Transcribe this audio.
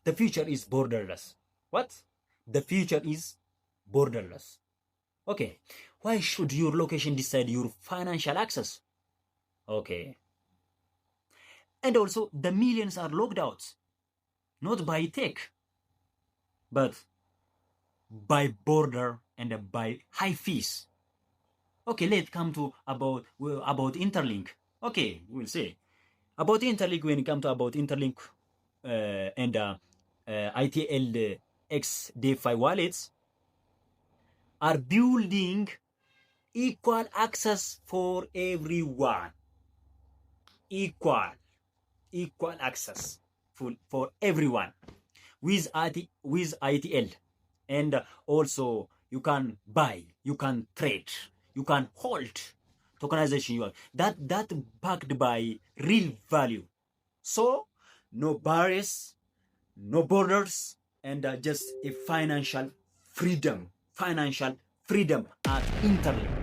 The future is borderless. What? The future is borderless. Okay. Why should your location decide your financial access? Okay. And also, the millions are logged out, not by tech, but by border and by high fees. Okay, let's come to about Interlink. Okay, we'll see about Interlink. When it comes to about Interlink and ITLX DeFi wallets are building equal access for everyone. Equal access for everyone with ITL, and also you can buy, you can trade, you can hold tokenization that backed by real value. So no barriers, no borders, and just a financial freedom at Interlink.